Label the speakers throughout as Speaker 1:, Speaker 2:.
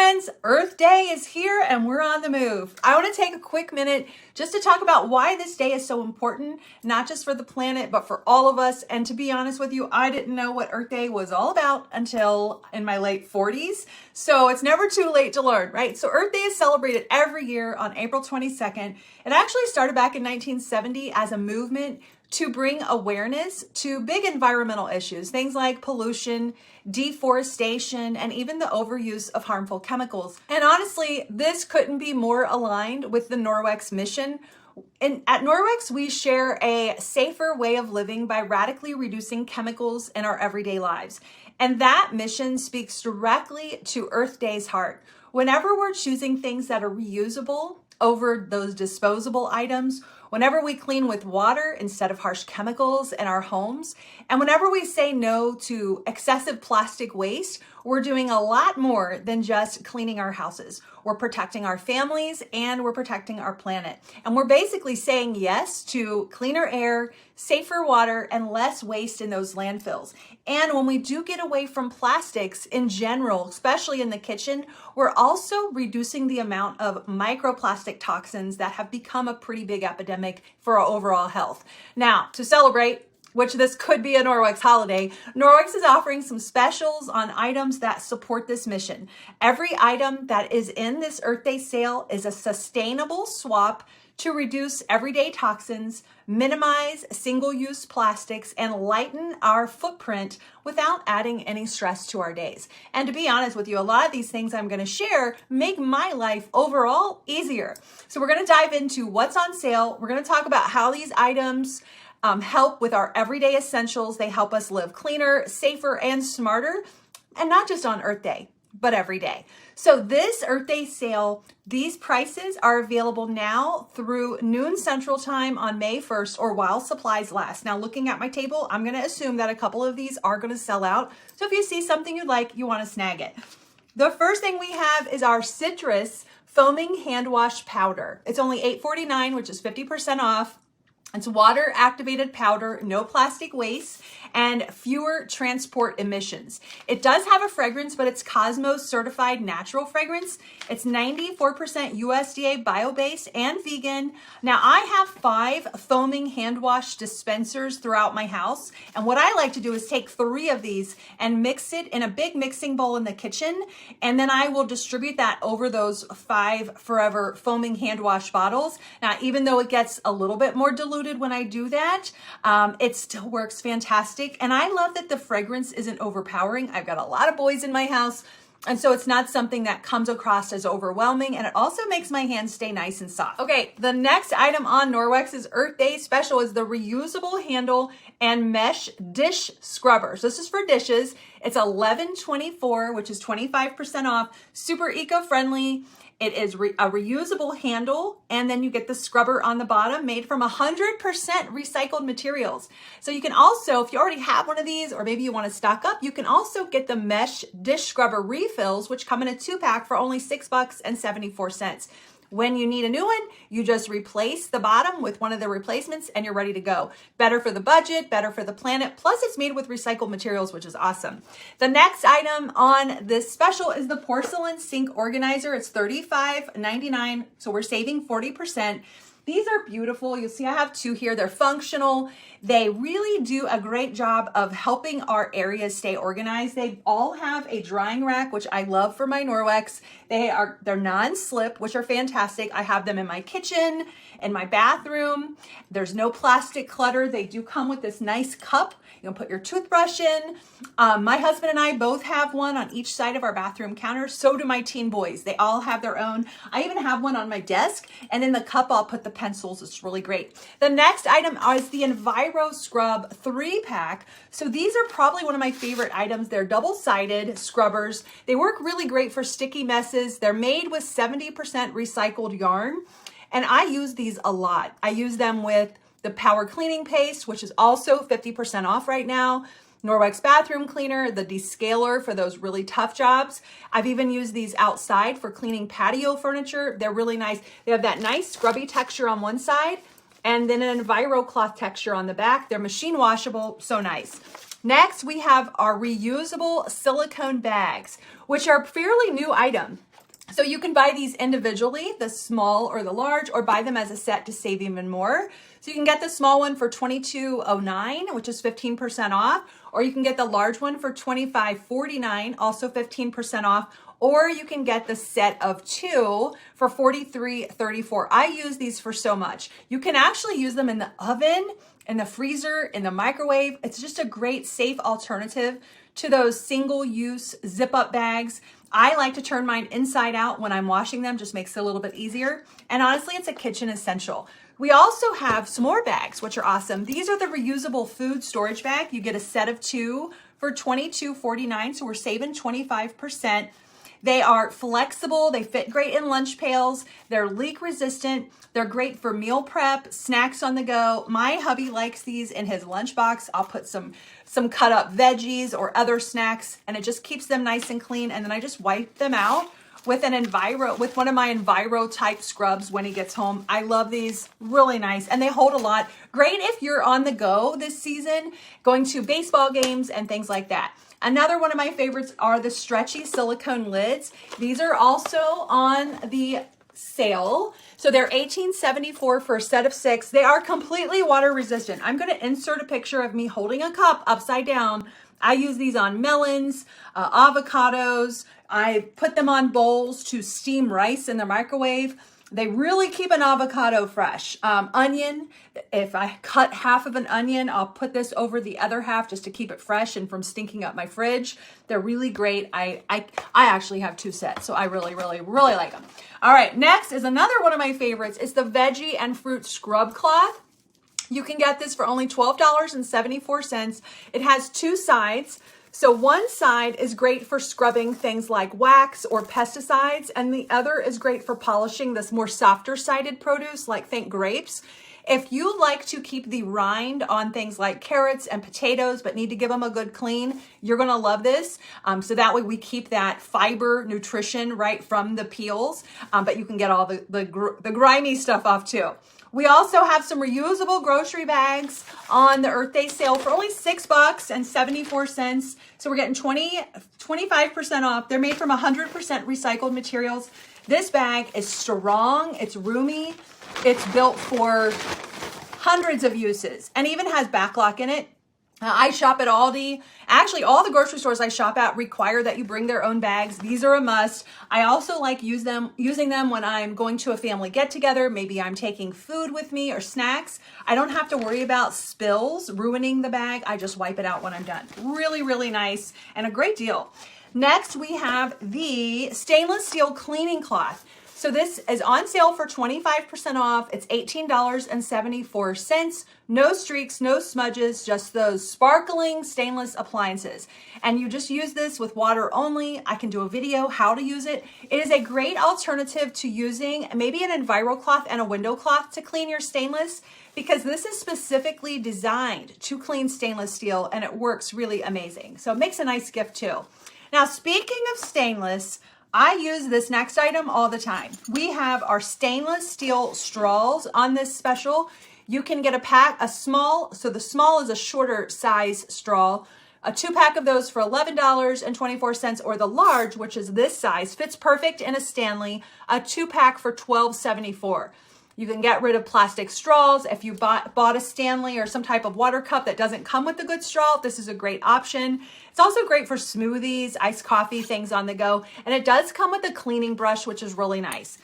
Speaker 1: friends, Earth Day is here and we're on the move. I want to take a quick minute just to talk about why this day is so important, not just for the planet, but for all of us. And to be honest with you, I didn't know what Earth Day was all about until in my late 40s. So it's never too late to learn, right? So Earth Day is celebrated every year on April 22nd. It actually started back in 1970 as a movement to bring awareness to big environmental issues, things like pollution, deforestation, and even the overuse of harmful chemicals. And honestly, this couldn't be more aligned with the Norwex mission. And at Norwex, we share a safer way of living by radically reducing chemicals in our everyday lives. And that mission speaks directly to Earth Day's heart. Whenever we're choosing things that are reusable over those disposable items, whenever we clean with water instead of harsh chemicals in our homes, and whenever we say no to excessive plastic waste, we're doing a lot more than just cleaning our houses. We're protecting our families and we're protecting our planet. And we're basically saying yes to cleaner air, safer water, and less waste in those landfills. And when we do get away from plastics in general, especially in the kitchen, we're also reducing the amount of microplastic toxins that have become a pretty big epidemic for our overall health. Now, to celebrate, which this could be a Norwex holiday, Norwex is offering some specials on items that support this mission. Every item that is in this Earth Day sale is a sustainable swap to reduce everyday toxins, minimize single-use plastics, and lighten our footprint without adding any stress to our days. And to be honest with you, a lot of these things I'm going to share make my life overall easier. So we're going to dive into what's on sale. We're going to talk about how these items help with our everyday essentials. They help us live cleaner, safer, and smarter, and not just on Earth Day, but every day. So this Earth Day sale, these prices are available now through noon Central Time on May 1st or while supplies last. Now, looking at my table, I'm going to assume that a couple of these are going to sell out. So if you see something you like, you want to snag it. The first thing we have is our citrus foaming hand wash powder. It's only $8.49, which is 50% off. It's water activated powder, no plastic waste, and fewer transport emissions. It does have a fragrance, but it's Cosmos certified natural fragrance. It's 94% USDA bio-based and vegan. Now I have 5 foaming hand wash dispensers throughout my house. And what I like to do is take 3 of these and mix it in a big mixing bowl in the kitchen. And then I will distribute that over those 5 forever foaming hand wash bottles. Now, even though it gets a little bit more diluted when I do that, it still works fantastic. And I love that the fragrance isn't overpowering. I've got a lot of boys in my house, and so it's not something that comes across as overwhelming, and it also makes my hands stay nice and soft. Okay, the next item on Norwex's Earth Day special is the reusable handle and mesh dish scrubbers. This is for dishes. It's $11.24, which is 25% off, super eco-friendly. It is a reusable handle, and then you get the scrubber on the bottom made from 100% recycled materials. So you can also, if you already have one of these, or maybe you want to stock up, you can also get the mesh dish scrubber refills, which come in a 2-pack for only $6.74. When you need a new one, you just replace the bottom with one of the replacements and you're ready to go. Better for the budget, better for the planet, plus it's made with recycled materials, which is awesome. The next item on this special is the porcelain sink organizer. It's $35.99, so we're saving 40%. These are beautiful. You'll see I have 2 here. They're functional. They really do a great job of helping our areas stay organized. They all have a drying rack, which I love for my Norwex. They're non-slip, which are fantastic. I have them in my kitchen, in my bathroom. There's no plastic clutter. They do come with this nice cup. You can put your toothbrush in. My husband and I both have one on each side of our bathroom counter. So do my teen boys. They all have their own. I even have one on my desk, and in the cup I'll put the pencils. It's really great. The next item is the Enviro Scrub 3-pack. So these are probably one of my favorite items. They're double-sided scrubbers. They work really great for sticky messes. They're made with 70% recycled yarn, and I use these a lot. I use them with the Power Cleaning Paste, which is also 50% off right now. Norwex Bathroom Cleaner, the Descaler for those really tough jobs. I've even used these outside for cleaning patio furniture. They're really nice. They have that nice scrubby texture on one side and then an Enviro cloth texture on the back. They're machine washable, so nice. Next, we have our reusable silicone bags, which are a fairly new item. So you can buy these individually, the small or the large, or buy them as a set to save even more. So you can get the small one for $22.09, which is 15% off, or you can get the large one for $25.49, also 15% off, or you can get the set of two for $43.34. I use these for so much. You can actually use them in the oven, in the freezer, in the microwave. It's just a great, safe alternative to those single-use zip-up bags. I like to turn mine inside out when I'm washing them, just makes it a little bit easier. And honestly, it's a kitchen essential. We also have some more bags, which are awesome. These are the reusable food storage bag. You get a set of two for $22.49, so we're saving 25%. They are flexible, they fit great in lunch pails, they're leak resistant, they're great for meal prep, snacks on the go. My hubby likes these in his lunchbox. I'll put some cut up veggies or other snacks, and it just keeps them nice and clean. And then I just wipe them out with with one of my Enviro type scrubs when he gets home. I love these, really nice, and they hold a lot. Great if you're on the go this season, going to baseball games and things like that. Another one of my favorites are the stretchy silicone lids. These are also on the sale. So they're $18.74 for a set of 6. They are completely water resistant. I'm going to insert a picture of me holding a cup upside down. I use these on melons, avocados. I put them on bowls to steam rice in the microwave. They really keep an avocado fresh. Onion, if I cut half of an onion, I'll put this over the other half just to keep it fresh and from stinking up my fridge. They're really great. I actually have 2 sets, so I really, really, really like them. All right, next is another one of my favorites. It's the veggie and fruit scrub cloth. You can get this for only $12.74. It has 2 sides. So one side is great for scrubbing things like wax or pesticides, and the other is great for polishing this more softer sided produce, like think grapes. If you like to keep the rind on things like carrots and potatoes, but need to give them a good clean, you're gonna love this. So that way we keep that fiber nutrition right from the peels, but you can get all the grimy stuff off too. We also have some reusable grocery bags on the Earth Day sale for only $6.74. So we're getting 25% off. They're made from 100% recycled materials. This bag is strong, it's roomy, it's built for hundreds of uses, and even has backlock in it. I shop at Aldi. Actually, all the grocery stores I shop at require that you bring their own bags. These are a must. I also like using them when I'm going to a family get-together. Maybe I'm taking food with me or snacks. I don't have to worry about spills ruining the bag. I just wipe it out when I'm done. Really, really nice and a great deal. Next, we have the stainless steel cleaning cloth. So this is on sale for 25% off. It's $18.74. No streaks, no smudges, just those sparkling stainless appliances. And you just use this with water only. I can do a video how to use it. It is a great alternative to using maybe an Enviro cloth and a window cloth to clean your stainless, because this is specifically designed to clean stainless steel, and it works really amazing. So it makes a nice gift too. Now, speaking of stainless, I use this next item all the time. We have our stainless steel straws on this special. You can get a small, so the small is a shorter size straw, a 2-pack of those for $11.24, or the large, which is this size, fits perfect in a Stanley, a 2-pack for $12.74. You can get rid of plastic straws. If you bought a Stanley or some type of water cup that doesn't come with a good straw, this is a great option. It's also great for smoothies, iced coffee, things on the go. And it does come with a cleaning brush, which is really nice.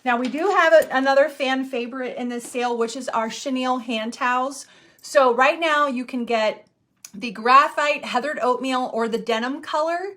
Speaker 1: Now, we do have another fan favorite in this sale, which is our chenille hand towels. So right now you can get the graphite heathered oatmeal or the denim color.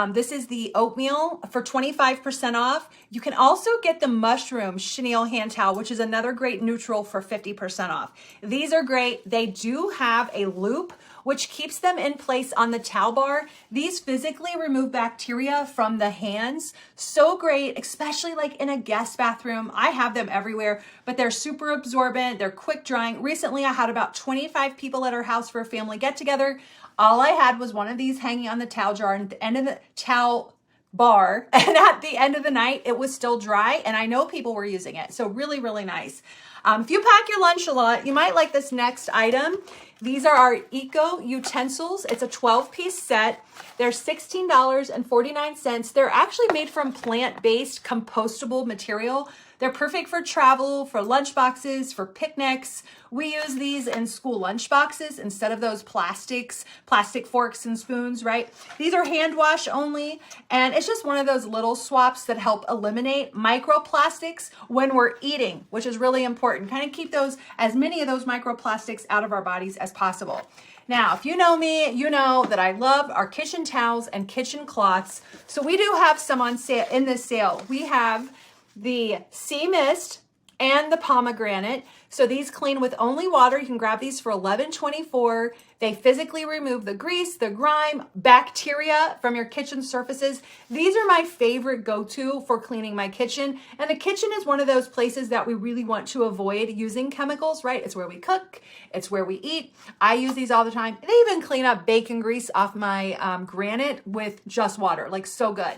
Speaker 1: This is the oatmeal for 25% off. You can also get the mushroom chenille hand towel, which is another great neutral for 50% off. These are great. They do have a loop, which keeps them in place on the towel bar. These physically remove bacteria from the hands. So great, especially like in a guest bathroom. I have them everywhere, but they're super absorbent. They're quick drying. Recently, I had about 25 people at our house for a family get together. All I had was one of these hanging on the towel jar, and at the end of the towel bar, and at the end of the night, it was still dry, and I know people were using it. So really, really nice. If you pack your lunch a lot, you might like this next item. These are our eco utensils. It's a 12-piece set. They're $16.49. They're actually made from plant-based compostable material. They're perfect for travel, for lunch boxes, for picnics. We use these in school lunch boxes instead of those plastic forks and spoons, right? These are hand wash only, and it's just one of those little swaps that help eliminate microplastics when we're eating, which is really important. Kind of keep as many of those microplastics out of our bodies as possible. Now, if you know me, you know that I love our kitchen towels and kitchen cloths. So we do have some on sale in this sale. We have the Sea Mist and the pomegranate. So these clean with only water. You can grab these for $11.24. They physically remove the grease, the grime, bacteria from your kitchen surfaces. These are my favorite go-to for cleaning my kitchen. And the kitchen is one of those places that we really want to avoid using chemicals, right? It's where we cook. It's where we eat. I use these all the time. They even clean up bacon grease off my granite with just water, like so good.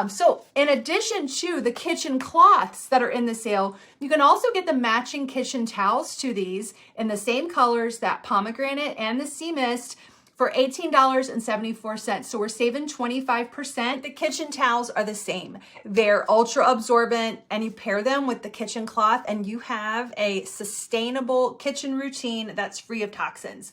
Speaker 1: So in addition to the kitchen cloths that are in the sale, you can also get the matching kitchen towels to these in the same colors, that pomegranate and the Sea Mist, for $18.74. So we're saving 25%. The kitchen towels are the same. They're ultra absorbent, and you pair them with the kitchen cloth and you have a sustainable kitchen routine that's free of toxins.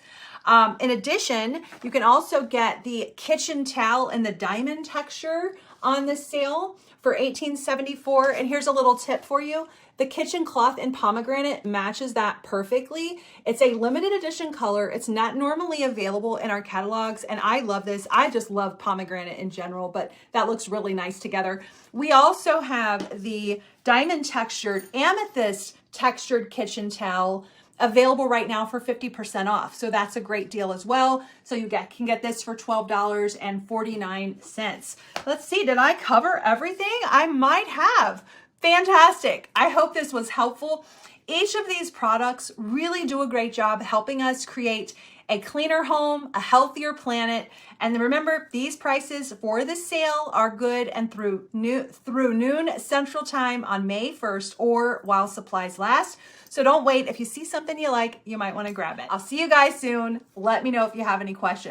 Speaker 1: In addition, you can also get the kitchen towel in the diamond texture on this sale for $18.74. And here's a little tip for you. The kitchen cloth in pomegranate matches that perfectly. It's a limited edition color. It's not normally available in our catalogs, and I love this. I just love pomegranate in general, but that looks really nice together. We also have the diamond textured, amethyst textured kitchen towel available right now for 50% off. So that's a great deal as well. So you can get this for $12.49. Let's see, did I cover everything? I might have. Fantastic. I hope this was helpful. Each of these products really do a great job helping us create a cleaner home, a healthier planet. And remember, these prices for the sale are good and through noon Central Time on May 1st or while supplies last. So don't wait. If you see something you like, you might want to grab it. I'll see you guys soon. Let me know if you have any questions.